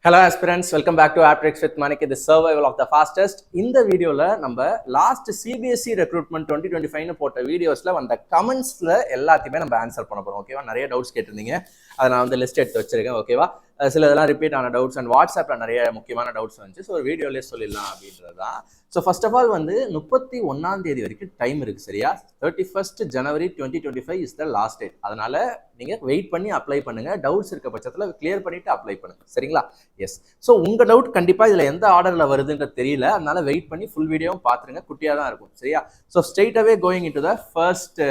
Hello aspirants, welcome back to Aptrix with Manik, the survival of the fastest. இந்த வீடியோல நம்ம last CBSE recruitment 2025 போட்ட வீடியோஸ்ல வந்த கமெண்ட்ஸ்ல எல்லாத்தையுமே நம்ம ஆன்சர் பண்ண போறோம். ஓகேவா? நிறைய டவுட்ஸ் கேட்டிருந்தீங்க, அதை நான் வந்து லிஸ்ட் எடுத்து வச்சிருக்கேன். ஓகேவா? சில இதெல்லாம் ரிப்பீட் ஆன டவுட்ஸ் அண்ட் வாட்ஸ்அப்ல நிறைய முக்கியமான டவுட்ஸ் வந்துச்சு. ஸோ ஒரு வீடியோலேயே சொல்லிடலாம் அப்படின்றது தான். ஸோ ஃபர்ஸ்ட் ஆஃப் ஆல் வந்து 31 வரைக்கும் டைம் இருக்கு, சரியா? 31 ஜனவரி 2025 இஸ் த லாஸ்ட் டேட். அதனால நீங்க வெயிட் பண்ணி அப்ளை பண்ணுங்க. டவுட்ஸ் இருக்க பட்சத்தில் கிளியர் பண்ணிட்டு அப்ளை பண்ணுங்க, சரிங்களா? எஸ். ஸோ உங்க டவுட் கண்டிப்பா இதுல எந்த ஆர்டர்ல வருதுன்றது தெரியல, அதனால வெயிட் பண்ணி ஃபுல் வீடியோவும் பாத்துருங்க. குட்டியா தான் இருக்கும், சரியா? So straight away going in to the first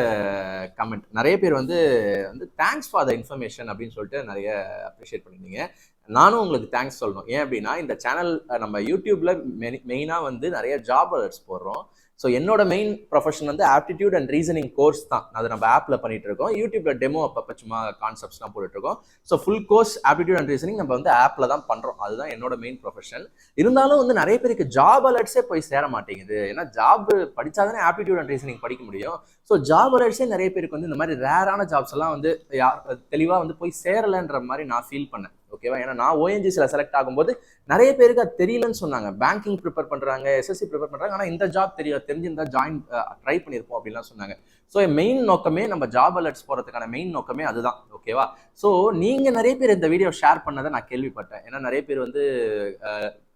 comment. நிறைய பேர் வந்து தேங்க்ஸ் ஃபார் த இன்ஃபர்மேஷன் அப்படின்னு சொல்லிட்டு நிறைய அப்ரிஷியேட் பண்ணிருந்தீங்க. நானும் உங்களுக்கு தேங்க்ஸ் சொல்லணும். ஏன் அப்படின்னா, இந்த சேனல் நம்ம யூடியூப்ல மெயினா வந்து நிறைய ஜாப் அலர்ட்ஸ் போடுறோம். ஸோ என்னோட மெயின் ப்ரொஃபஷன் வந்து ஆப்டிடியூட் அண்ட் ரீசனிங் கோர்ஸ் தான். அது நம்ம ஆப்ல பண்ணிட்டு இருக்கோம். யூடியூப்ல டெமோ அப்பப்போ சும்மா கான்செப்ட்ஸ் தான் போட்டுட்டு இருக்கோம். So full course aptitude and reasoning நம்ம வந்து ஆப்ல தான் பண்றோம். அதுதான் என்னோட மெயின் ப்ரொஃபஷன். இருந்தாலும் வந்து நிறைய பேருக்கு ஜாப் அலர்ட்ஸே போய் சேர மாட்டேங்குது. ஏன்னா ஜாப் படிச்சாதானே ஆப்டிடியூட் அண்ட் ரீசனிங் படிக்க முடியும். ஸோ ஜாப் அலர்ட்ஸே நிறைய பேருக்கு வந்து இந்த மாதிரி ரேரான ஜாப்ஸ் எல்லாம் வந்து தெளிவா வந்து போய் சேரலைன்ற மாதிரி நான் ஃபீல் பண்ணேன். ஓகேவா? ஏன்னா நான் ஓஎன்ஜிசியில் செலக்ட் ஆகும்போது நிறைய பேருக்கு அது தெரியலன்னு சொன்னாங்க. பேங்கிங் ப்ரிப்பேர் பண்றாங்க, எஸ்எஸ்சி ப்ரிப்பேர் பண்றாங்க, ஆனால் இந்த ஜாப் தெரிஞ்சிருந்தா ட்ரை பண்ணியிருப்போம் அப்படின்லாம் சொன்னாங்க. ஸோ மெயின் நோக்கமே நம்ம ஜாப் அலர்ட்ஸ் போறதுக்கான மெயின் நோக்கமே அதுதான். ஓகேவா? ஸோ நீங்க நிறைய பேர் இந்த வீடியோ ஷேர் பண்ணதை நான் கேள்விப்பட்டேன். ஏன்னா நிறைய பேர் வந்து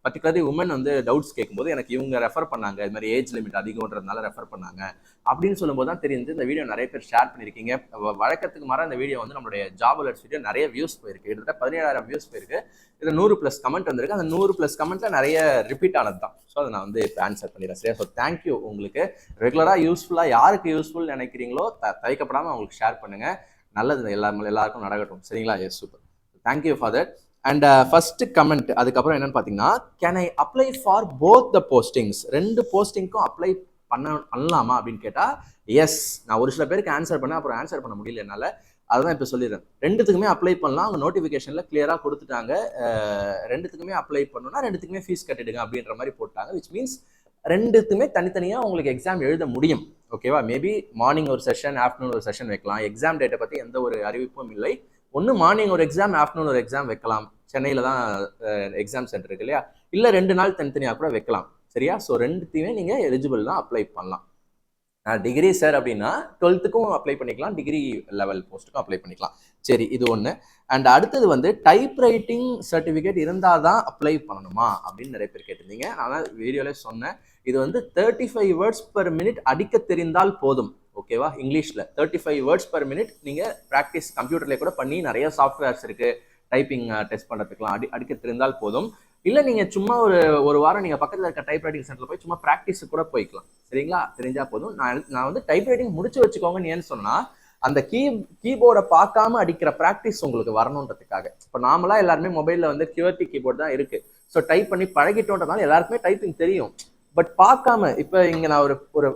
பர்டிகுலர்லி உமன் வந்து டவுட்ஸ் கேட்கும்போது எனக்கு இவங்க ரெஃபர் பண்ணாங்க, இது மாதிரி ஏஜ் லிமிட் அதிகம்ன்றதுனால ரெஃபர் பண்ணாங்க அப்படின்னு சொல்லும்போது தான் தெரிஞ்சு இந்த வீடியோ நிறைய பேர் ஷேர் பண்ணியிருக்கீங்க. வழக்கத்துக்கு மாற இந்த வீடியோ வந்து நம்மளுடைய ஜாப் அலர்ட்ஸ் வீடியோ நிறைய வியூஸ் போயிருக்கு. கிட்டத்தட்ட 17,000 வியூஸ் போயிருக்கு. இது 100+ கமெண்ட் வந்திருக்கு. அந்த 100+ கமெண்ட்ல நிறைய ரிப்பீட் ஆனது தான். ஸோ அதை நான் வந்து இப்போ ஆன்சர் பண்ணிடுறேன், சரியா? So thank you. உங்களுக்கு ரெகுலராக யூஸ்ஃபுல்லாக யாருக்கு யூஸ்ஃபுல் நினைக்கிறீங்களோ தவிக்கப்படாமல் அவங்களுக்கு ஷேர் பண்ணுங்க. நல்லது எல்லாருக்கும் நடக்கட்டும், சரிங்களா? Yes, super. Thank you for that. And first comment அதுக்கப்புறம் என்னன்னு பார்த்தீங்கன்னா, can I apply for both the postings? ரெண்டு போஸ்டிங்க்கும் அப்ளை பண்ணலாமா அப்படின்னு கேட்டால், எஸ். நான் ஒரு சில பேருக்கு ஆன்சர் பண்ணேன், அப்புறம் ஆன்சர் பண்ண முடியல என்னால். அதுதான் இப்போ சொல்லிடுறேன். ரெண்டுத்துக்குமே அப்ளை பண்ணலாம். அவங்க நோட்டிஃபிகேஷனில் கிளியராக கொடுத்துட்டாங்க. ரெண்டுத்துக்குமே அப்ளை பண்ணணும்னா ரெண்டுத்துக்குமே ஃபீஸ் கட்டிடுங்க அப்படின்ற மாதிரி போட்டாங்க. விச் மீன்ஸ் ரெண்டுத்துக்குமே தனித்தனியாக உங்களுக்கு எக்ஸாம் எழுத முடியும். ஓகேவா? மேபி மார்னிங் ஒரு செஷன், ஆஃப்டர்நூன் ஒரு செஷன் வைக்கலாம். எக்ஸாம் டேட்டை பற்றி எந்த ஒரு அறிவிப்பும் இல்லை. ஒன்று மார்னிங் ஒரு எக்ஸாம், ஆஃப்டர்நூன் ஒரு எக்ஸாம் வைக்கலாம். சென்னையில் தான் எக்ஸாம் சென்டர் இருக்கு இல்லையா? இல்லை 2 நாள் தனித்தனியாக கூட வைக்கலாம், சரியா? ஸோ ரெண்டுத்தையுமே நீங்கள் எலிஜிபிள் தான், அப்ளை பண்ணலாம். டிகிரி சார் அப்படின்னா 12க்கும் அப்ளை பண்ணிக்கலாம், டிகிரி லெவல் போஸ்ட்டுக்கும் அப்ளை பண்ணிக்கலாம். சரி, இது ஒன்று. அண்ட் அடுத்தது வந்து டைப் ரைட்டிங் சர்டிஃபிகேட் இருந்தால் தான் அப்ளை பண்ணணுமா அப்படின்னு நிறைய பேர் கேட்டிருந்தீங்க. நான் வீடியோலே சொன்னேன். இது வந்து 35 வேர்ட்ஸ் பெர் மினிட் அடிக்க தெரிந்தால் போதும். ஓகேவா? இங்கிலீஷில் 35 வேர்ட்ஸ் பெர் மினிட் நீங்கள் ப்ராக்டிஸ் கம்ப்யூட்டர்லேயே கூட பண்ணி, நிறைய சாஃப்ட்வேர்ஸ் இருக்குது டைப்பிங் டெஸ்ட் பண்ணுறதுக்குலாம். அடிக்க தெரிந்தால் போதும். இல்லை நீங்கள் சும்மா ஒரு வாரம் நீங்கள் பக்கத்தில் இருக்க டைப் ரைட்டிங் சென்டரில் போய் சும்மா ப்ராக்டிஸுக்கு கூட போய்க்கலாம், சரிங்களா? தெரிஞ்சால் போதும். நான் வந்து டைப் ரைட்டிங் முடிச்சு வச்சுக்கோங்கன்னு ஏன்னு சொன்னால், அந்த கீபோர்டை பார்க்காம அடிக்கிற ப்ராக்டிஸ் உங்களுக்கு வரணுன்றதுக்காக. இப்போ நார்மலாக எல்லாருமே மொபைலில் வந்து QWERTY கீபோர்டு தான் இருக்குது. ஸோ டைப் பண்ணி பழகிட்டோன்றதுனால எல்லாருக்குமே டைப்பிங் தெரியும். பட் பார்க்காம, இப்போ இங்கே நான்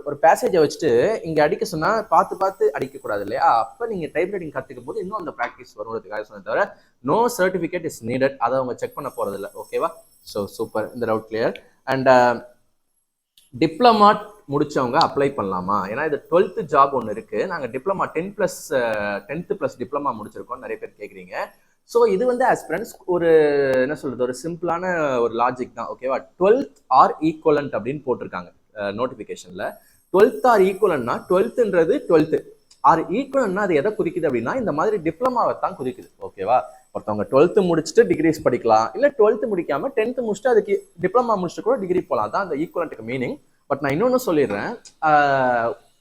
ஒரு பேசேஜை வச்சுட்டு இங்கே அடிக்க சொன்னால் பார்த்து அடிக்கக்கூடாது இல்லையா? அப்போ நீங்கள் டைப் ரைட்டிங் கற்றுக்கும் போது இன்னும் அந்த ப்ராக்டிஸ் வரும்ன்றதுக்காக சொன்ன தவிர நோ சர்டிஃபிகேட் இஸ் நீடட். அதை அவங்க செக் பண்ண போகிறது இல்லை. ஓகேவா? ஸோ சூப்பர், இந்த டவுட் கிளியர். அண்ட் டிப்ளமா முடிச்சவங்க அப்ளை பண்ணலாமா? ஏன்னா இது 12th ஜாப் ஒன்று இருக்குது. நாங்கள் டிப்ளமா 10th+ டிப்ளமா முடிச்சிருக்கோம், நிறைய பேர் கேட்குறீங்க. ஸோ இது வந்து ஆஸ்பிரண்ட்ஸ் ஒரு என்ன சொல்றது, ஒரு சிம்பிளான ஒரு லாஜிக் தான். ஓகேவா? 12th ஆர் ஈக்குவலண்ட் அப்படின்னு போட்டிருக்காங்க நோட்டிஃபிகேஷன்ல. 12th ஆர் ஈக்குவலன்னா 12ன்றது 12th ஆர் ஈக்குவலன்னா அது எதை குறிக்குது அப்படின்னா இந்த மாதிரி டிப்ளமாவை தான் குறிக்குது. ஓகேவா? ஒருத்தவங்க 12th முடிச்சுட்டு டிகிரிஸ் படிக்கலாம், இல்லை 12th முடிக்காம 10th முடிச்சுட்டு அதுக்கு டிப்ளமா முடிச்சுட்டு கூட டிகிரி போகலாம். தான் அந்த ஈக்குவலண்ட்டுக்கு மீனிங். பட் நான் இன்னொன்று சொல்லிடுறேன்.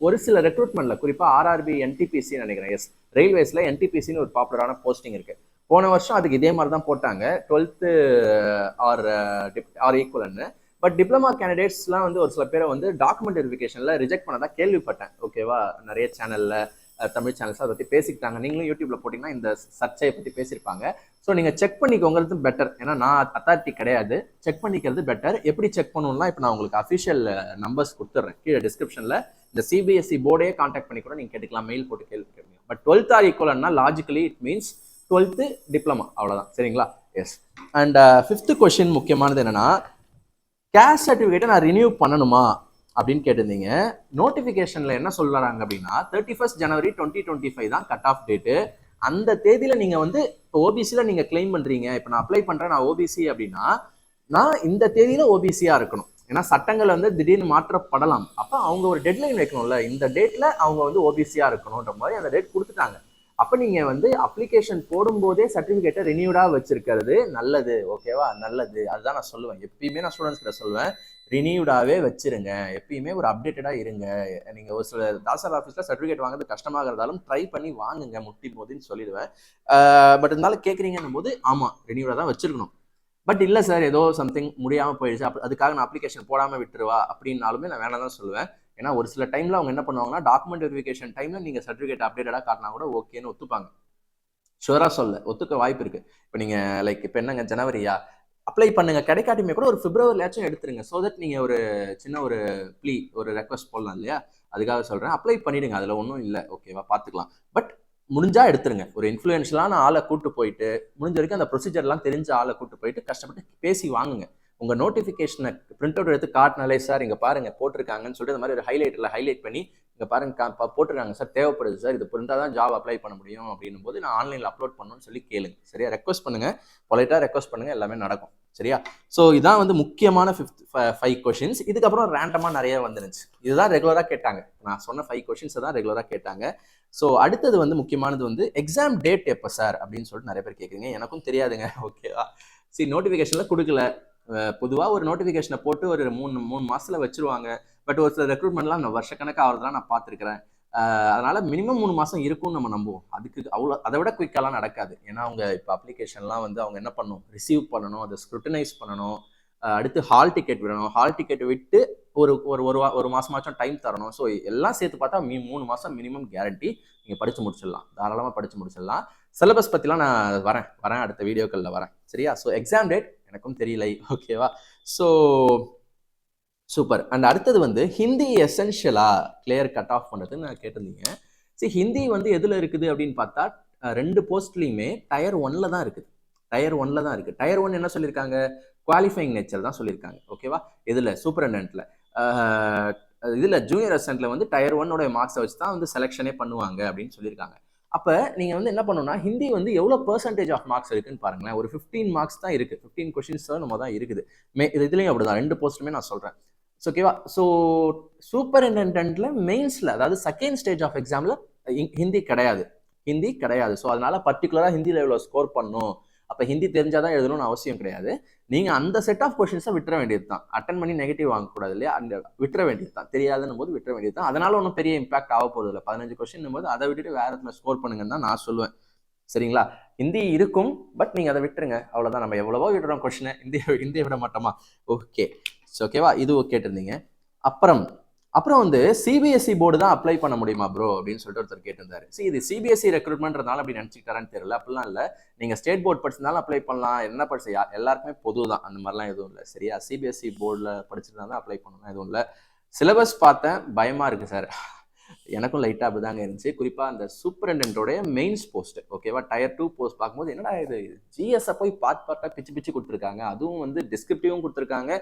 ஒரு சில ரெக்ரூட்மெண்ட்ல குறிப்பாக RRB NTPC நினைக்கிறேன், எஸ், ரயில்வேஸ்ல NTPCன்னு ஒரு பாப்புலரான போஸ்டிங் இருக்கு. போன வருஷம் அதுக்கு இதே மாதிரி தான் போட்டாங்க, 12th ஆர் ஈக்குவலன்னு. பட் டிப்ளமா கேண்டிடேட்ஸ்லாம் வந்து ஒரு சில பேரை வந்து டாக்குமெண்ட் வெரிஃபிகேஷனில் ரிஜெக்ட் பண்ணதான் கேள்விப்பட்டேன். ஓகேவா? நிறைய சேனலில், தமிழ் சேனல்ஸ் அதை பற்றி பேசிக்கிட்டாங்க. நீங்களும் யூடியூப்ல போட்டிங்கன்னா இந்த சர்ச்சையை பற்றி பேசியிருப்பாங்க. ஸோ நீங்கள் செக் பண்ணிக்கோங்கிறது பெட்டர். ஏன்னா நான் அத்தாரிட்டி கிடையாது, செக் பண்ணிக்கிறது பெட்டர். எப்படி செக் பண்ணணும்னா இப்போ நான் உங்களுக்கு அஃபிஷியல் நம்பர்ஸ் கொடுத்துட்றேன் கீழே டிஸ்கிரிப்ஷனில். இந்த CBSE போர்டே கான்டாக்ட் பண்ணி கூட நீங்கள் கேட்டுக்கலாம், மெயில் போட்டு கேள்வி கேட்பீங்க. பட் 12th ஆர் ஈக்குவலன்னா logically it means 12th diploma, அவ்வளோதான், சரிங்களா? எஸ். அண்ட் 5th கொஸ்டின் முக்கியமானது என்னன்னா, கேஸ்ட் சர்டிஃபிகேட்டை நான் ரினியூ பண்ணணுமா அப்படின்னு கேட்டிருந்தீங்க. நோட்டிஃபிகேஷன்ல என்ன சொல்றாங்க அப்படின்னா 31 ஜனவரி 2025 தான் கட் ஆஃப் டேட்டு. அந்த தேதியில நீங்க வந்து இப்போ ஓபிசியில் நீங்க கிளைம் பண்றீங்க, இப்போ நான் அப்ளை பண்றேன் நான் ஓபிசி அப்படின்னா நான் இந்த தேதியில ஓபிசியா இருக்கணும். ஏன்னா சட்டங்கள் வந்து திடீர்னு மாற்றப்படலாம். அப்ப அவங்க ஒரு டெட்லைன் வைக்கணும்ல, இந்த டேட்ல அவங்க வந்து ஓபிசியா இருக்கணும்ன்ற மாதிரி அந்த டேட் கொடுத்துட்டாங்க. அப்ப நீங்க வந்து அப்ளிகேஷன் போடும்போதே சர்டிபிகேட்டை ரினியூடா வச்சிருக்கிறது நல்லது. ஓகேவா? நல்லது. அதுதான் நான் சொல்லுவேன். எப்பயுமே நான் ஸ்டூடெண்ட்ஸ் கிட்ட சொல்லுவேன், ரினியூடாவே வச்சிருங்க. எப்பயுமே ஒரு அப்டேட்டடா இருங்க. நீங்க ஒரு சில தாசர் ஆஃபீஸ்ல சர்டிபிகேட் வாங்குறது கஷ்டமாக இருந்தாலும் ட்ரை பண்ணி வாங்குங்க முட்டி போதுன்னு சொல்லிடுவேன். பட் இருந்தாலும் கேட்குறீங்கன்னும் போது ஆமா ரினியூடா தான் வச்சிருக்கணும். பட் இல்லை சார் ஏதோ சம்திங் முடியாமல் போயிடுச்சு, அதுக்காக நான் அப்ளிகேஷன் போடாமல் விட்டுருவா அப்படின்னாலுமே நான் வேணாம் தான் சொல்லுவேன். ஏன்னா ஒரு சில டைமில் அவங்க என்ன பண்ணுவாங்கன்னா டாக்குமெண்ட் வெரிஃபிகேஷன் டைமில் நீங்கள் சர்டிஃபிகேட் அப்டேட்டடாக காட்டினா கூட ஓகேன்னு ஒத்துப்பாங்க. ஷுவராக சொல்ல ஒத்துக்க வாய்ப்பு இருக்குது. இப்போ நீங்கள் லைக் இப்போ என்னங்க ஜனவரியா அப்ளை பண்ணுங்க, கிடைக்காட்டியுமே கூட ஒரு பிப்ரவரியாச்சும் எடுத்துருங்க. ஸோ தட் நீங்கள் ஒரு சின்ன ஒரு ப்ளீ ஒரு ரெக்வஸ்ட் போடலாம் இல்லையா, அதுக்காக சொல்கிறேன். அப்ளை பண்ணிவிடுங்க, அதில் ஒன்றும் இல்லை, ஓகேவா, பார்த்துக்கலாம். பட் முடிஞ்சா எடுத்துருங்க. ஒரு இன்ஃப்ளூயன்ஷியலான ஆளை கூட்டு போயிட்டு முடிஞ்ச வரைக்கும் அந்த ப்ரொசீஜர்லாம் தெரிஞ்ச ஆளை கூட்டு போயிட்டு கஷ்டப்பட்டு பேசி வாங்குங்க. உங்க நோட்டிஃபிகேஷனை பிரிண்ட் அவுட் எடுத்து காட்டினாலே சார் இங்க பாருங்க போட்டிருக்காங்கன்னு சொல்லிட்டு இந்த மாதிரி ஒரு ஹைலைட் பண்ணி இங்க பாருங்க போட்டிருக்காங்க சார், தேவைப்படுது சார், இது இருந்தால் தான் ஜாப் அப்ளை பண்ண முடியும் அப்படின்னும் போது நான் ஆன்லைனில் அப்லோட் பண்ணணும்னு சொல்லி கேளுங்க. சரியா? ரெக்வஸ்ட் பண்ணுங்க, பொலைட்டா ரெக்வஸ்ட் பண்ணுங்க, எல்லாமே நடக்கும். சரியா? ஸோ இதான் வந்து முக்கியமான 5 கொஷின்ஸ். இதுக்கப்புறம் ரேண்டமாக நிறைய வந்துருச்சு. இதுதான் ரெகுலராக கேட்டாங்க. நான் சொன்ன 5 கொஷின்ஸ் தான் ரெகுலராக கேட்டாங்க. ஸோ அடுத்தது வந்து முக்கியமானது வந்து எக்ஸாம் டேட் எப்போ சார் அப்படின்னு சொல்லிட்டு நிறைய பேர் கேட்குறீங்க. எனக்கும் தெரியாதுங்க. ஓகேவா? சரி, நோட்டிஃபிகேஷனில் கொடுக்கல. பொதுவாக ஒரு நோட்டிஃபிகேஷனை போட்டு ஒரு மூணு மாதத்தில் வச்சுருவாங்க. பட் ஒரு சில ரெக்ரூட்மெண்ட்லாம் வருஷக்கணக்காக ஆகிறதுலாம் நான் பார்த்துருக்கிறேன். அதனால மினிமம் 3 மாதம் இருக்கும்னு நம்ம நம்புவோம். அதுக்கு அவ்வளோ அதை விட குயிக்காலாம் நடக்காது. ஏன்னா அவங்க இப்போ அப்ளிகேஷன்லாம் வந்து அவங்க என்ன பண்ணணும், ரிசீவ் பண்ணணும், அதை ஸ்க்ரூட்டனைஸ் பண்ணணும், அடுத்து ஹால் டிக்கெட் விடணும், ஹால் டிக்கெட் விட்டு ஒரு மாசமாச்சும் டைம் தரணும். ஸோ எல்லாம் சேர்த்து பார்த்தா 3 மாதம் மினிமம் கேரண்டி. நீங்கள் படித்து முடிச்சிடலாம், தாராளமாக படித்து முடிச்சிடலாம். சிலபஸ் பற்றிலாம் நான் வரேன் அடுத்த வீடியோக்களில் வரேன். சரியா? ஸோ எக்ஸாம் டேட் எனக்கும் தெரியல. ஓகேவா? So super. அண்ட் அடுத்தது வந்து ஹிந்தி எசென்ஷியலா கிளியர் கட் ஆஃப் பண்ணுறதுன்னு நான் கேட்டிருந்தீங்க. சரி, ஹிந்தி வந்து எதில் இருக்குது அப்படின்னு பார்த்தா 2 போஸ்ட்லையுமே டயர் 1ல் தான் இருக்குது. டயர் 1 என்ன சொல்லியிருக்காங்க, குவாலிஃபைங் நேச்சர் தான் சொல்லியிருக்காங்க. ஓகேவா? இதில் சூப்பரண்டன்ட்ல இதில் ஜூனியர் அசிஸ்டன்ட்ல வந்து டயர் 1 மார்க்ஸை வச்சு தான் வந்து செலெக்ஷனே பண்ணுவாங்க அப்படின்னு சொல்லியிருக்காங்க. அப்போ நீங்கள் வந்து என்ன பண்ணணும்னா ஹிந்தி வந்து எவ்வளோ பெர்சன்டேஜ் ஆஃப் மார்க்ஸ் இருக்குன்னு பாருங்களேன். ஒரு 15 மார்க்ஸ் தான் இருக்குது. 15 கொஷின்ஸ் நம்ம தான் இருக்குது. இதுலேயும் அப்படி தான் 2 போஸ்ட்டுமே நான் சொல்கிறேன். ஓகேவா? ஸோ சூப்பரிண்டென்டென்ட்ல மெயின்ஸில், அதாவது செகண்ட் ஸ்டேஜ் ஆஃப் எக்ஸாமில் ஹிந்தி கிடையாது. ஸோ அதனால பர்டிகுலராக ஹிந்தியில் எவ்வளோ ஸ்கோர் பண்ணணும், அப்போ ஹிந்தி தெரிஞ்சாதான் எழுதணும்னு அவசியம் கிடையாது. நீங்கள் அந்த செட் ஆஃப் கொஷின்ஸை விட்டுற வேண்டியது தான். அட்டன் பண்ணி நெகட்டிவ் வாங்கக்கூடாது இல்லையா, அந்த விட்டுற வேண்டியது தான். தெரியாதுன்னும் போது விட்டுற வேண்டியது தான். அதனால ஒன்றும் பெரிய இம்பாக்ட் ஆக போகுது இல்லை. 15 கொஷின் போது அதை விட்டுட்டு வேற இடத்துல ஸ்கோர் பண்ணுங்கன்னு தான் நான் சொல்லுவேன். சரிங்களா? ஹிந்தி இருக்கும், பட் நீங்கள் அதை விட்டுருங்க, அவ்வளோதான். நம்ம எவ்வளவோ விடுறோம் கொஷினை, ஹிந்தியை விட மாட்டோமா? ஓகே, ஓகேவா? இது கேட்டிருந்தீங்க. அப்புறம் வந்து சிபிஎஸ்சி போர்டு தான் அப்ளை பண்ண முடியுமா ப்ரோ அப்படின்னு சொல்லிட்டு ஒருத்தர் கேட்டிருந்தாரு. சரி, இது சிபிஎஸ்சி ரெக்ரூட்மெண்ட்றதுனால அப்படி நினச்சிக்கிட்டாரான்னு தெரியல. அப்படிலாம் இல்லை. நீங்கள் ஸ்டேட் போர்டு படிச்சிருந்தாலும் அப்ளை பண்ணலாம், என்ன படிச்சு எல்லாருக்குமே பொது தான், அந்த மாதிரிலாம் எதுவும் இல்லை. சரியா? சிபிஎஸ்சி போர்டில் படிச்சிருந்தா தான் அப்ளை பண்ணணும், எதுவும் இல்லை. சிலபஸ் பார்த்தேன், பயமாக இருக்குது சார். எனக்கும் லைட்டாக அப்படிதாங்க இருந்துச்சு. குறிப்பாக அந்த சூப்பரண்டென்ட்டோடைய மெயின்ஸ் போஸ்ட், ஓகேவா, டயர் 2 போஸ்ட் பார்க்கும்போது என்னடா இது ஜிஎஸ்ஸை போய் பார்ட்டாக பிச்சு கொடுத்துருக்காங்க. அதுவும் வந்து டிஸ்கிரிப்டிவும் கொடுத்துருக்காங்க,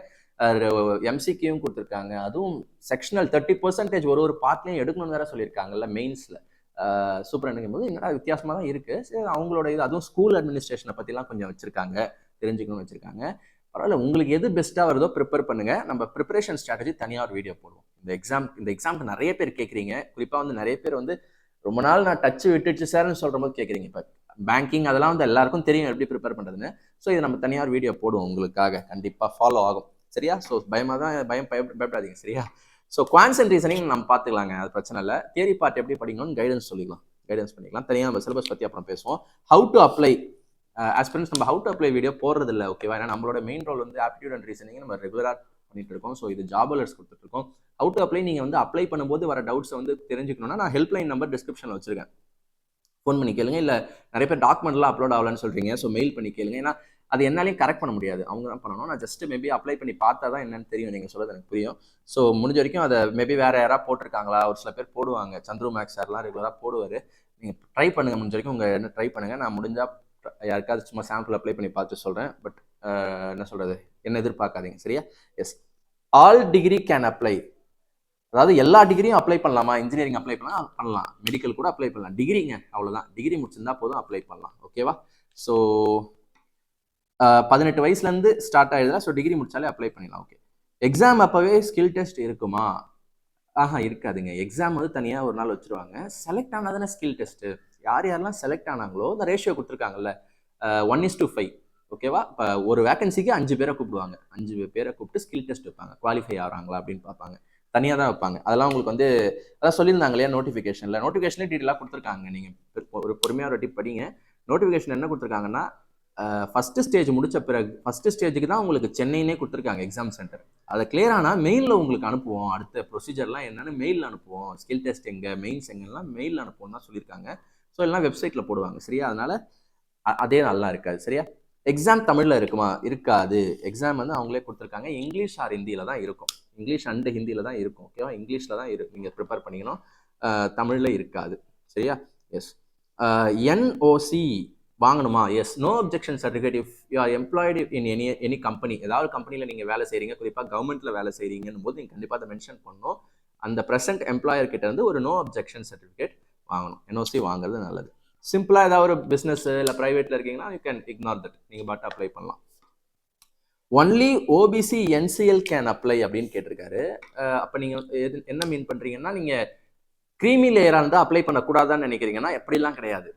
எம்சிக்யூவும் கொடுத்துருக்காங்க. அதுவும் செக்ஷனல் 30% ஒரு பார்ட்லையும் எடுக்கணும்னு வேற சொல்லியிருக்காங்கல்ல மெயின்ஸில். சூப்பரண்டுங்கும் போது என்னடா வித்தியாசமாக தான் இருக்குது. சரி, அவங்களோட இது அதுவும் ஸ்கூல் அட்மினிஸ்ட்ரேஷனை பற்றிலாம் கொஞ்சம் வச்சுருக்காங்க, தெரிஞ்சுக்கணும்னு வச்சுருக்காங்க. பரவாயில்ல, உங்களுக்கு எது பெஸ்ட்டாக வருதோ ப்ரிப்பேர் பண்ணுங்க. நம்ம ப்ரிப்பரேஷன் ஸ்ட்ராட்டஜி தனியாக ஒரு வீடியோ போடுவோம். இந்த எக்ஸாமுக்கு நிறைய பேர் கேட்குறீங்க. குறிப்பாக வந்து நிறைய பேர் வந்து ரொம்ப நாள் நான் டச் விட்டுச்சு சார்னு சொல்கிற போது கேட்குறீங்க. இப்போ பேங்கிங் அதெல்லாம் வந்து எல்லாருக்கும் தெரியும் எப்படி ப்ரிப்பேர் பண்ணுறதுன்னு. ஸோ இது நம்ம தனியாக ஒரு வீடியோ போடுவோம் உங்களுக்காக, கண்டிப்பாக ஃபாலோ ஆகும். சரியா? ஸோ பயப்படாதீங்க. சரியா? ஸோ குவான்ஸ் அண்ட் ரீசனிங் நம்ம பார்த்துக்கலாங்க, அது பிரச்சனை இல்லை. தியரி பார்ட் எப்படி படிக்கணும்னு கைடன்ஸ் பண்ணிக்கலாம். தனியாக நம்ம சிலபஸ் பற்றி அப்புறம் பேசுவோம். ஹவு டு அப்ளை ஆஸ்பிரன்ஸ் நம்ம ஹவு டு அப்ளை வீடியோ போடுறது இல்லை, ஓகேவா? ஏன்னா நம்மளோட மெயின் ரோல் வந்து ஆப்டிடியூட் அண்ட் ரீசனிங் நம்ம ரெகுலராக பண்ணிட்டு இருக்கோம். ஸோ இது ஜாப் அலர்ட்ஸ் கொடுத்துட்ருக்கோம். ஹவு டு அப்ளை நீங்கள் வந்து அப்ளை பண்ணும்போது வர டவுட்ஸை வந்து தெரிஞ்சுக்கணும்னா நான் ஹெல்ப்லைன் நம்பர் டிஸ்கிரிப்ஷனில் வச்சிருக்கேன், ஃபோன் பண்ணி கேளுங்க. இல்லை நிறைய பேர் டாக்குமெண்ட்லாம் அப்லோட் ஆகலன்னு சொல்கிறீங்க, ஸோ மெயில் பண்ணி கேளுங்க. ஏன்னா அது என்னாலையும் கரெக்ட் பண்ண முடியாது, அவங்க தான் பண்ணணும். நான் ஜஸ்ட் மேபி அப்ளை பண்ணி பார்த்தா தான் என்னன்னு தெரியும், நீங்கள் சொல்கிறது எனக்கு புரியும். ஸோ முடிஞ்ச வரைக்கும் அதை மேபி வேறு யாராவது போட்டிருக்காங்களா, ஒரு சில பேர் போடுவாங்க, சந்துரு மேக்ஸ் சார்லாம் ரெகுலராக போடுவார். நீங்கள் ட்ரை பண்ணுங்கள், முடிஞ்ச வரைக்கும் உங்கள் என்ன ட்ரை பண்ணுங்கள். நான் முடிஞ்சால் யாருக்காவது சும்மா சாம்பிள் அப்ளை பண்ணி பார்த்து சொல்கிறேன். பட் என்ன சொல்கிறது, என்ன எதிர்பார்க்காதீங்க. சரியா? Yes, all degree can apply. அதாவது எல்லா டிகிரியும் அப்ளை பண்ணலாமா? இன்ஜினியரிங் அப்ளை பண்ணலாம், மெடிக்கல் கூட அப்ளை பண்ணலாம். டிகிரிங்க அவ்வளோதான், டிகிரி முடிச்சிருந்தா போதும் அப்ளை பண்ணலாம். ஓகேவா? ஸோ 18 வயசுலேருந்து ஸ்டார்ட் ஆயிடுதுல, ஸோ டிகிரி முடிச்சாலே அப்ளை பண்ணிடலாம். ஓகே, எக்ஸாம் அப்போவே ஸ்கில் டெஸ்ட் இருக்குமா? இருக்காதுங்க. எக்ஸாம் வந்து தனியாக ஒரு நாள் வச்சுருவாங்க. செலக்ட் ஆனால் தானே ஸ்கில் டெஸ்ட்டு. யாரெல்லாம் செலக்ட் ஆனாங்களோ இந்த ரேஷியோ கொடுத்துருக்காங்கல்ல, 1:5. ஓகேவா? இப்போ ஒரு வேகன்சிக்கு 5 பேரை கூப்பிடுவாங்க. 5 பேரை கூப்பிட்டு ஸ்கில் டெஸ்ட் வைப்பாங்க. குவாலிஃபை ஆகிறாங்களா அப்படின்னு பார்ப்பாங்க. தனியாக தான் வைப்பாங்க. அதெல்லாம் உங்களுக்கு வந்து அதான் சொல்லியிருந்தாங்க இல்லையா நோட்டிஃபிகேஷன்லேயே டீட்டெயிலாக கொடுத்துருக்காங்க. நீங்கள் ஒரு பொறுமையாக ஒரு டிப் படிங்க. நோட்டிஃபிகேஷன் என்ன கொடுத்துருக்காங்கன்னா, ஃபஸ்ட்டு ஸ்டேஜ் முடிச்ச பிறகு ஃபஸ்ட்டு ஸ்டேஜுக்கு தான் உங்களுக்கு சென்னைனே கொடுத்துருக்காங்க எக்ஸாம் சென்டர். அதை கிளியர் ஆனால் மெயிலில் உங்களுக்கு அனுப்புவோம். அடுத்த ப்ரொசீஜர்லாம் என்னென்னு மெயிலில் அனுப்புவோம். ஸ்கில் டெஸ்ட் எங்கே, மெயின்ஸ் எங்கெல்லாம் மெயிலில் அனுப்புவோம் தான் சொல்லியிருக்காங்க. ஸோ எல்லாம் வெப்சைட்டில் போடுவாங்க. சரியா? அதனால் அதே நல்லா இருக்காது. சரியா? எக்ஸாம் தமிழில் இருக்குமா? இருக்காது. எக்ஸாம் வந்து அவங்களே கொடுத்துருக்காங்க. இங்கிலீஷ் ஆர் ஹிந்தியில் தான் இருக்கும். இங்கிலீஷ் அண்டு ஹிந்தியில் தான் இருக்கும். ஓகேவா? இங்கிலீஷில் தான் நீங்கள் ப்ரிப்பேர் பண்ணிக்கணும். தமிழில் இருக்காது. சரியா? எஸ். என்ஓசி வாங்கணுமா? Yes. No objection certificate if you are employed in any company. ஏதாவது கம்பெனியில் நீங்கள் வேலை செய்கிறீங்க, குறிப்பாக கவர்மெண்ட்டில் வேலை செய்கிறீங்கன்னு போது நீங்கள் கண்டிப்பாக அதை மென்ஷன் பண்ணணும். அந்த ப்ரெசென்ட் எம்ப்ளாயர் கிட்ட இருந்து ஒரு நோ அப்ஜெக்ஷன் சர்டிஃபிகேட் வாங்கணும். என்ஓசி வாங்குறது நல்லது. சிம்பிளாக ஏதாவது ஒரு பிஸ்னஸ் இல்லை ப்ரைவேட்டில் இருக்கீங்கன்னா யூ கேன் இக்னோர் தட். நீங்கள் பாட்டு அப்ளை பண்ணலாம். Only OBC NCL can apply அப்படின்னு கேட்டிருக்காரு. அப்போ நீங்கள் என்ன மீன் பண்ணுறீங்கன்னா, நீங்கள் கிரீமி லேயராக இருந்தால் அப்ளை பண்ணக்கூடாதான்னு நினைக்கிறீங்கன்னா எப்படிலாம் கிடையாது.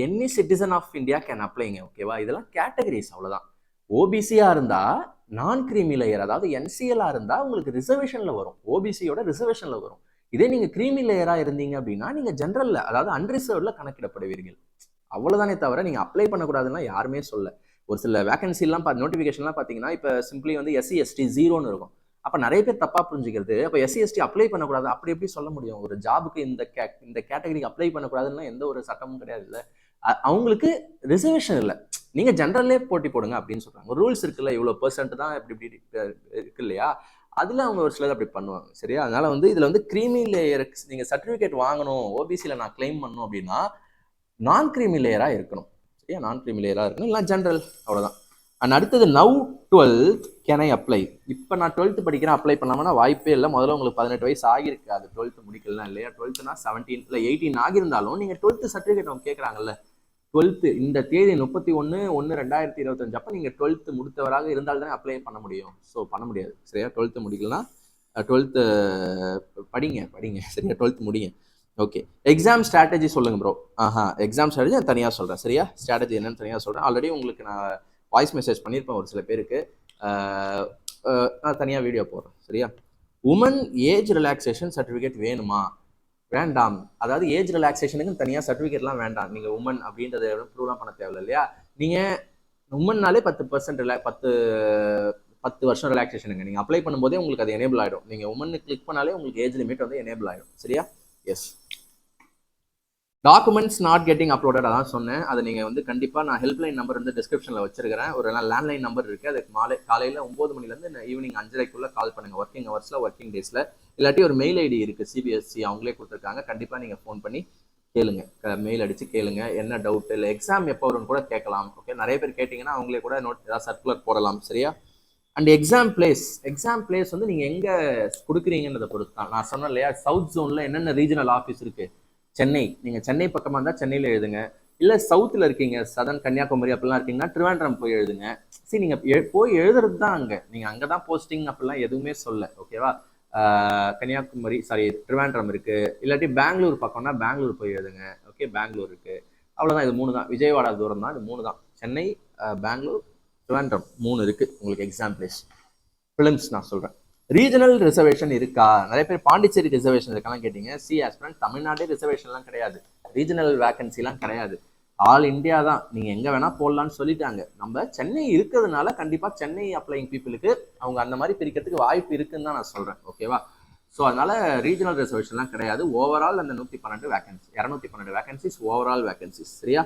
Any citizen of India can அப்ளைங்க. ஓகேவா? இதெல்லாம் கேட்டகரிஸ், அவ்வளோதான். ஓபிசியாக இருந்தால் நான் கிரீமி லேயர், அதாவது என்சிஎலாக இருந்தால் உங்களுக்கு ரிசர்வேஷனில் வரும். ஓபிசியோட ரிசர்வேஷனில் வரும். இதே நீங்கள் கிரீமி லேயராக இருந்தீங்க அப்படின்னா நீங்கள் ஜென்ரலில், அதாவது அன்ரிசர்வ்டில் கணக்கிடப்படுவீர்கள். அவ்வளோதானே தவிர நீங்கள் அப்ளை பண்ணக்கூடாதுன்னா யாருமே சொல்ல. ஒரு சில வேகன்சிலாம் நோட்டிஃபிகேஷன்லாம் பார்த்தீங்கன்னா இப்போ சிம்பிளி வந்து எஸ்சி எஸ்டி 0ன்னு இருக்கும். அப்போ நிறைய பேர் தப்பாக புரிஞ்சுக்கிறது, அப்போ எஸ்சி எஸ்டி அப்ளை பண்ணக்கூடாது அப்படி எப்படி சொல்ல முடியும்? ஒரு ஜாபுக்கு இந்த கேட்டகரிக்கு அப்ளை பண்ணக்கூடாதுன்னா எந்த ஒரு சட்டமும் கிடையாது. இல்லை, அவங்களுக்கு ரிசர்வேஷன் இல்லை, நீங்கள் ஜென்ரல்லே போட்டி போடுங்க அப்படின்னு சொல்கிறாங்க. ரூல்ஸ் இருக்குல்ல, இவ்வளோ பெர்சன்ட் தான் இப்படி இருக்கு இல்லையா? அதில் அவங்க ஒரு சிலர் அப்படி பண்ணுவாங்க. சரியா? அதனால வந்து இதில் வந்து கிரீமி லேயருக்கு நீங்கள் சர்டிஃபிகேட் வாங்கணும், ஓபிசியில் நான் கிளைம் பண்ணணும் அப்படின்னா நான் கிரீமி லேயராக இருக்கணும். சரியா? நான் கிரீமி லேயராக இருக்கணும், இல்லை ஜென்ரல், அவ்வளோதான். அண்ட் அடுத்தது now 12th can I apply. இப்போ நான் 12th படிக்கிறேன், அப்ளை பண்ணலாம்னா வாய்ப்பே இல்லை. முதல்ல உங்களுக்கு 18 வயசு ஆகியிருக்காது, 12th முடிக்கலாம் இல்லையா? 12th 17 இல்லை 18 ஆகியிருந்தாலும் நீங்கள் 12th சர்டிஃபிகேட் அவங்க கேட்குறாங்கல்ல. 12th இந்த தேதி 31/1/2025 அப்போ நீங்கள் 12th முடித்தவராக இருந்தால் தானே அப்ளை பண்ண முடியும். ஸோ பண்ண முடியாது. சரியா? 12th முடிக்கலாம். 12th படிங்க. சரியா? 12th முடிங்க. ஓகே, எக்ஸாம் ஸ்ட்ராட்டஜி சொல்லுங்க ப்ரோ. எக்ஸாம் ஸ்ட்ராட்டஜி நான் தனியாக சொல்கிறேன். சரியா? ஸ்ட்ராட்டஜி என்னன்னு தனியாக சொல்கிறேன். ஆல்ரெடி உங்களுக்கு நான் வாய்ஸ் மெசேஜ் பண்ணியிருப்பேன் ஒரு சில பேருக்கு. நான் தனியாக வீடியோ போடுறேன். சரியா? உமன் ஏஜ் ரிலாக்ஸேஷன் சர்டிஃபிகேட் வேணுமா? வேண்டாம். அதாவது ஏஜ் ரிலாக்ஸேஷனுக்கு தனியாக சர்டிஃபிகேட்லாம் வேண்டாம். நீங்கள் உமன் அப்படின்றத ப்ரூவ்லாம் பண்ண தேவையில்லை இல்லையா? நீங்கள் உமன்னாலே 10% 10 வருஷம் ரிலாக்ஸேஷனுங்க. நீங்கள் அப்ளை பண்ணும்போதே உங்களுக்கு அது எனேபிள் ஆகிடும். நீங்கள் உமன் கிளிக் பண்ணாலே உங்களுக்கு ஏஜ் லிமிட் வந்து எனேபிள் ஆகிடும். சரியா? Yes. Documents not getting uploaded, அதான் சொன்னேன். அதை நீங்கள் வந்து கண்டிப்பாக நான் ஹெல்ப்லைன் நம்பர் வந்து டிஸ்கிரிப்ஷனில் வச்சிருக்கிறேன். ஒரு லேண்ட்லைன் நம்பர் இருக்குது. அதுக்கு காலையில் 9 மணிலேருந்து ஈவினிங் 5:30க்குள்ளே கால் பண்ணுங்கள். ஒர்க்கிங் ஹவர்ஸில், ஒர்க்கிங் டேஸில். இல்லாட்டி ஒரு மெயில் ஐடி இருக்குது, சிபிஎஸ்சி அவங்களே கொடுத்துருக்காங்க. கண்டிப்பாக நீங்கள் ஃபோன் பண்ணி கேளுங்க, மெயில் அடித்து கேளுங்க, என்ன டவுட் இல்லை எக்ஸாம் எப்போ வரும்னு கூட கேட்கலாம். ஓகே, நிறைய பேர் கேட்டிங்கன்னா அவங்களே கூட ஏதாவது சர்க்குலர் போடலாம். சரியா? அண்ட் எக்ஸாம் பிளேஸ் வந்து நீங்கள் எங்கே கொடுக்குறீங்கன்றதை பொறுத்து தான். நான் சொன்னேன் இல்லையா, சவுத் ஜோனில் என்னென்ன ரீஜனல் ஆஃபீஸ் இருக்குது. சென்னை, நீங்கள் சென்னை பக்கமாக இருந்தால் சென்னையில் எழுதுங்க. இல்லை சவுத்தில் இருக்கீங்க, சதன் கன்னியாகுமரி அப்படிலாம் இருக்கீங்கன்னா திருவனந்தபுரம் போய் எழுதுங்க. சரி, நீங்கள் போய் எழுதுறது தான் அங்கே, நீங்கள் அங்கே தான் போஸ்டிங் அப்படிலாம் எதுவுமே சொல்ல. ஓகேவா? கன்னியாகுமரி திருவனந்தபுரம் இருக்குது. இல்லாட்டி பெங்களூர் பக்கம்னா பெங்களூர் போய் எழுதுங்க. ஓகே, பெங்களூர் இருக்குது. அவ்வளோதான். இது 3 தான். விஜயவாடா தூரம் தான். இது 3 தான். சென்னை, பெங்களூர், திருவனந்தபுரம் 3 இருக்குது உங்களுக்கு எக்ஸாம் பிளேஸ். ஃபிலிம்ஸ் நான் சொல்கிறேன். ரீஜனல் ரிசர்வேஷன் இருக்கா? நிறைய பேர் பாண்டிச்சேரி ரிசர்வேஷன் இருக்கலாம் கேட்டீங்க. ஆஸ்பிரண்ட் தமிழ்நாடே ரிசர்வேஷன்லாம் கிடையாது. ரீஜனல் வேகன்சிலாம் கிடையாது. ஆல் இந்தியா தான். நீங்கள் எங்கே வேணால் போடலான்னு சொல்லிட்டாங்க. நம்ம சென்னை இருக்கிறதுனால கண்டிப்பாக சென்னை அப்ளைங் பீப்புளுக்கு அவங்க அந்த மாதிரி பிரிக்கிறதுக்கு வாய்ப்பு இருக்குன்னு தான் நான் சொல்கிறேன். ஓகேவா? ஸோ அதனால் ரீஜனல் ரிசர்வேஷன்லாம் கிடையாது. ஓவரால் அந்த 112 வேகன்சி, 212 வேகன்சிஸ் ஓவரால் வேகன்சிஸ். சரியா?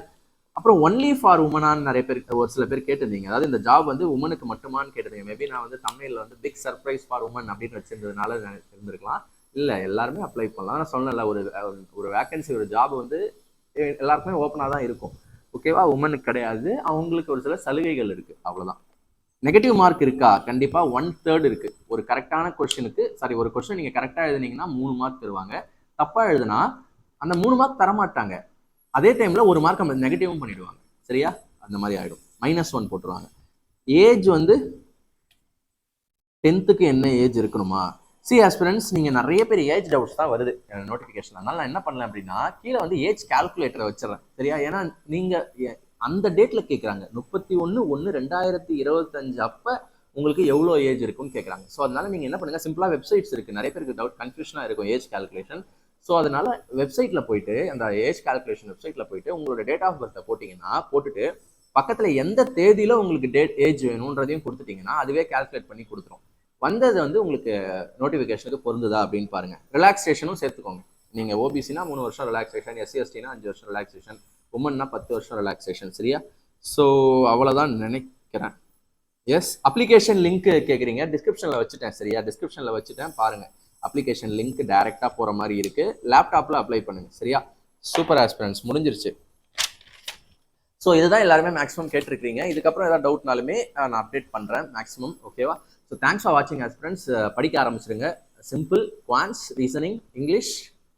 அப்புறம் ஒன்லி ஃபார் உமனான்னு நிறைய பேர், ஒரு சில பேர் கேட்டிருந்தீங்க. அதாவது இந்த ஜாப் வந்து உமனுக்கு மட்டுமான்னு கேட்டிருந்தீங்க. மேபி நான் வந்து தமிழில் வந்து பிக் சர்ப்ரைஸ் ஃபார் உமன் அப்படின்னு வச்சிருந்ததுனால இருந்திருக்கலாம். இல்லை, எல்லாருமே அப்ளை பண்ணலாம். நான் சொன்னேன்ல, ஒரு வேகன்சி, ஒரு ஜாப் வந்து எல்லாருக்குமே ஓப்பனாக தான் இருக்கும். ஓகேவா? உமனுக்கு கிடையாது. அவங்களுக்கு ஒரு சில சலுகைகள் இருக்குது, அவ்வளோதான். நெகட்டிவ் மார்க் இருக்கா? கண்டிப்பா 1/3 இருக்கு. ஒரு கரெக்டான கொஸ்டினுக்கு ஒரு கொஸ்டின் நீங்க கரெக்டா எழுதுனீங்கன்னா 3 மார்க் தருவாங்க. தப்பா எழுதுனா அந்த 3 மார்க் தரமாட்டாங்க. அதே டைம்ல 1 மார்க் நம்ம நெகட்டிவும் பண்ணிடுவாங்க. சரியா? அந்த மாதிரி ஆயிடும். -1 போட்டுருவாங்க. ஏஜ் வந்து 10th என்ன ஏஜ் இருக்கணுமா? சி ஆஸ்பிரண்ட்ஸ், நீங்க நிறைய பேர் ஏஜ் டவுட்ஸ் தான் வருது நோட்டிபிகேஷன். அதனால நான் என்ன பண்ணல அப்படின்னா கீழே வந்து ஏஜ் கால்குலேட்டரை வச்சிடறேன். சரியா? ஏன்னா நீங்க அந்த டேட்ல கேட்குறாங்க 31/1/2025 அப்ப உங்களுக்கு எவ்வளோ ஏஜ் இருக்குன்னு கேட்குறாங்க. ஸோ அதனால நீங்க என்ன பண்ணுங்க, சிம்பிளா வெப்சைட்ஸ் இருக்கு. நிறைய பேருக்கு டவுட் கன்ஃபியூஷனா இருக்கும் ஏஜ் கால்குலேஷன். ஸோ அதனால வெப்சைட்ல போயிட்டு அந்த ஏஜ் கால்குலேஷன் வெப்சைட்ல போயிட்டு உங்களோட டேட் ஆஃப் பர்த்தை போட்டுட்டு பக்கத்துல எந்த தேதியில உங்களுக்கு ஏஜ் வேணும்ன்றதையும் கொடுத்துட்டீங்கன்னா அதுவே கால்குலேட் பண்ணி கொடுத்துரும். வந்தது வந்து உங்களுக்கு நோட்டிஃபிகேஷனுக்கு பொருந்துதா அப்படின்னு பாருங்க. ரிலாக்ஸேஷனும் சேர்த்துக்கோங்க. நீங்க ஓபிசினா 3 வருஷம் ரிலாக்ஸேஷன், SC/STனா 5 வருஷம் ரிலாக்ஸேஷன், உமன்னா 10 வருஷம் ரிலாக்ஸேஷன். சரியா? ஸோ அவ்வளோதான் நினைக்கிறேன். எஸ், அப்ளிகேஷன் லிங்க் கேட்குறீங்க, டிஸ்கிரிப்ஷனில் வச்சுட்டேன். சரியா? டிஸ்கிரிப்ஷனில் வச்சுட்டேன், பாருங்க. அப்ளிகேஷன் லிங்க் டைரெக்டாக போகிற மாதிரி இருக்கு. லேப்டாப்பில் அப்ளை பண்ணுங்க. சரியா? சூப்பர் ஆஸ்பிரண்ட்ஸ், முடிஞ்சிருச்சு. ஸோ இதுதான் எல்லாருமே மேக்ஸிமம் கேட்டிருக்கீங்க. இதுக்கப்புறம் ஏதாவது டவுட்னாலுமே நான் அப்டேட் பண்ணுறேன் மேக்ஸிமம். ஓகேவா? ஸோ தேங்க்ஸ் ஃபார் வாட்சிங் ஆஸ்பிரண்ட்ஸ். படிக்க ஆரம்பிச்சிருங்க. Simple, quants, reasoning, English,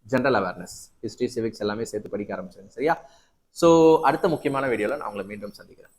general awareness, history, civics எல்லாமே சேர்த்து படிக்க ஆரம்பிச்சிருங்க. சரியா? ஸோ அடுத்த முக்கியமான வீடியோவில் நான் உங்களை மீண்டும் சந்திக்கிறேன்.